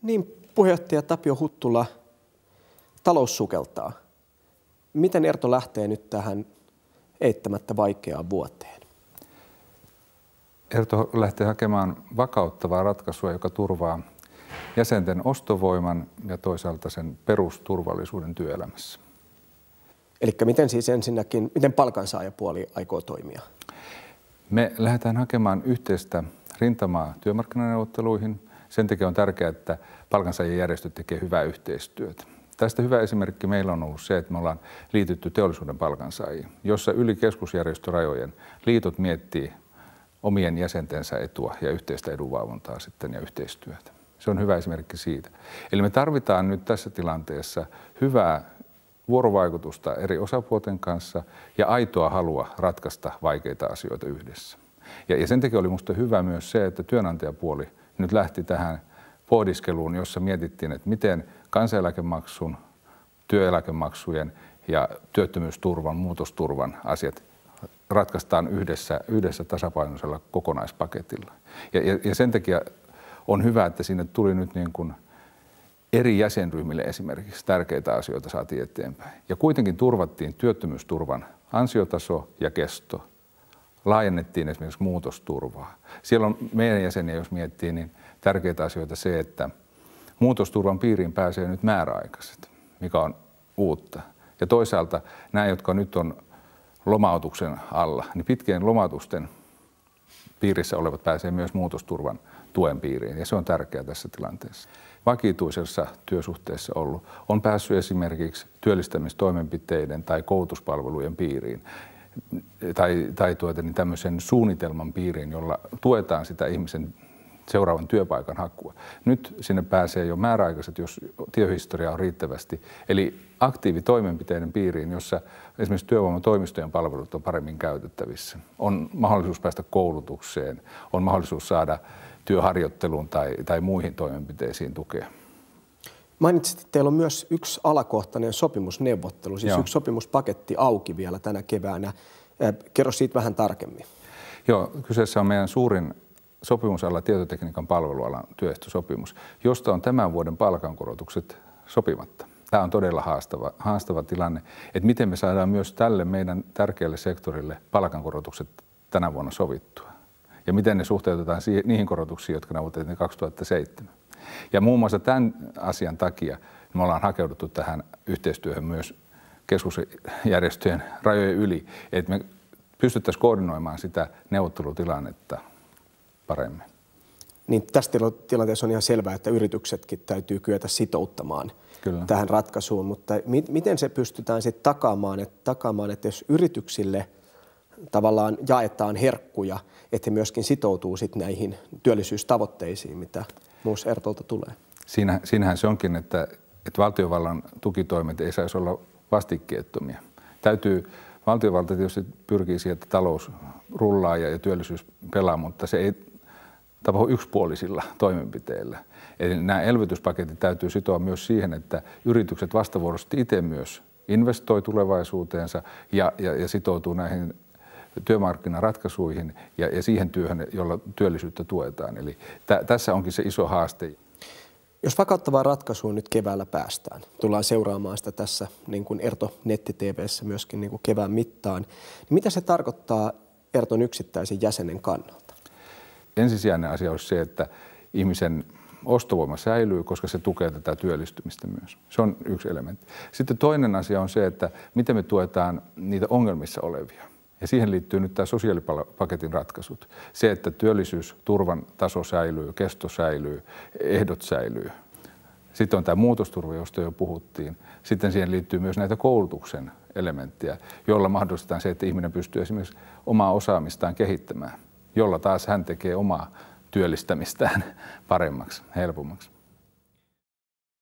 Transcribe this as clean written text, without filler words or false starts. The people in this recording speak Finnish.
Niin, puheenjohtaja Tapio Huttula, talous sukeltaa. Miten Erto lähtee nyt tähän eittämättä vaikeaan vuoteen? Erto lähtee hakemaan vakauttavaa ratkaisua, joka turvaa jäsenten ostovoiman ja toisaalta sen perusturvallisuuden työelämässä. Eli miten siis ensinnäkin, miten palkansaajapuoli aikoo toimia? Me lähdetään hakemaan yhteistä rintamaa työmarkkinaneuvotteluihin. Sen takia on tärkeää, että palkansaajien järjestöt tekevät hyvää yhteistyötä. Tästä hyvä esimerkki meillä on ollut se, että me ollaan liitytty teollisuuden palkansaajiin, jossa yli keskusjärjestörajojen liitot miettii omien jäsentensä etua ja yhteistä edunvalvontaa sitten ja yhteistyötä. Se on hyvä esimerkki siitä. Eli me tarvitaan nyt tässä tilanteessa hyvää vuorovaikutusta eri osapuolten kanssa ja aitoa halua ratkaista vaikeita asioita yhdessä. Ja sen takia oli minusta hyvä myös se, että työnantajapuoli nyt lähti tähän pohdiskeluun, jossa mietittiin, että miten kansaneläkemaksun, työeläkemaksujen ja työttömyysturvan, muutosturvan asiat ratkaistaan yhdessä tasapainoisella kokonaispaketilla. Ja sen takia on hyvä, että sinne tuli nyt niin kuin eri jäsenryhmille esimerkiksi tärkeitä asioita saatiin eteenpäin. Ja kuitenkin turvattiin työttömyysturvan ansiotaso ja kesto. Laajennettiin esimerkiksi muutosturvaa. Siellä on meidän jäseniä, jos miettii, niin tärkeitä asioita se, että muutosturvan piiriin pääsee nyt määräaikaiset, mikä on uutta. Ja toisaalta nämä, jotka nyt on lomautuksen alla, niin pitkien lomautusten piirissä olevat pääsee myös muutosturvan tuen piiriin, ja se on tärkeää tässä tilanteessa. Vakituisessa työsuhteessa ollut on päässyt esimerkiksi työllistämistoimenpiteiden tai koulutuspalvelujen piiriin tai tämmöisen suunnitelman piiriin, jolla tuetaan sitä ihmisen seuraavan työpaikan hakua. Nyt sinne pääsee jo määräaikaiset, jos työhistoria on riittävästi, eli aktiivitoimenpiteiden piiriin, jossa esimerkiksi työvoimatoimistojen palvelut on paremmin käytettävissä. On mahdollisuus päästä koulutukseen, on mahdollisuus saada työharjoitteluun tai muihin toimenpiteisiin tukea. Mainitsit, että teillä on myös yksi alakohtainen sopimusneuvottelu, siis yksi sopimuspaketti auki vielä tänä keväänä. Kerro siitä vähän tarkemmin. Joo, kyseessä on meidän suurin sopimusala tietotekniikan palvelualan työehtosopimus, josta on tämän vuoden palkankorotukset sopimatta. Tämä on todella haastava tilanne, että miten me saadaan myös tälle meidän tärkeälle sektorille palkankorotukset tänä vuonna sovittua. Ja miten ne suhteutetaan niihin korotuksiin, jotka neuvoteltiin 2007. Ja muun muassa tämän asian takia me ollaan hakeuduttu tähän yhteistyöhön myös keskusjärjestöjen rajojen yli, että me pystyttäisiin koordinoimaan sitä neuvottelutilannetta paremmin. Niin tässä tilanteessa on ihan selvää, että yrityksetkin täytyy kyetä sitouttamaan tähän ratkaisuun, mutta miten se pystytään sitten takaamaan, että jos yrityksille tavallaan jaetaan herkkuja, että he myöskin sitoutuu sitten näihin työllisyystavoitteisiin, mitä muus Ertolta tulee? Siinähän se onkin, että valtiovallan tukitoimet ei saisi olla vastikkeettomia. Valtiovalta tietysti pyrkii siihen, että talous rullaa ja työllisyys pelaa, mutta se ei tapahdu yksipuolisilla toimenpiteillä. Eli nämä elvytyspaketit täytyy sitoa myös siihen, että yritykset vastavuoroisesti itse myös investoi tulevaisuuteensa ja sitoutuu näihin työmarkkinaratkaisuihin ja siihen työhön, jolla työllisyyttä tuetaan. Eli tässä onkin se iso haaste. Jos vakauttavaan ratkaisuun nyt keväällä päästään, tullaan seuraamaan sitä tässä niin kuin Erto Netti-TV:ssä myöskin niin kuin kevään mittaan, niin mitä se tarkoittaa Erton yksittäisen jäsenen kannalta? Ensisijainen asia olisi se, että ihmisen ostovoima säilyy, koska se tukee tätä työllistymistä myös. Se on yksi elementti. Sitten toinen asia on se, että miten me tuetaan niitä ongelmissa olevia. Ja siihen liittyy nyt tämä sosiaalipaketin ratkaisut. Se, että työllisyysturvan taso säilyy, kesto säilyy, ehdot säilyy. Sitten on tämä muutosturva, josta jo puhuttiin. Sitten siihen liittyy myös näitä koulutuksen elementtejä, joilla mahdollistetaan se, että ihminen pystyy esimerkiksi omaa osaamistaan kehittämään, jolla taas hän tekee omaa työllistämistään paremmaksi, helpommaksi.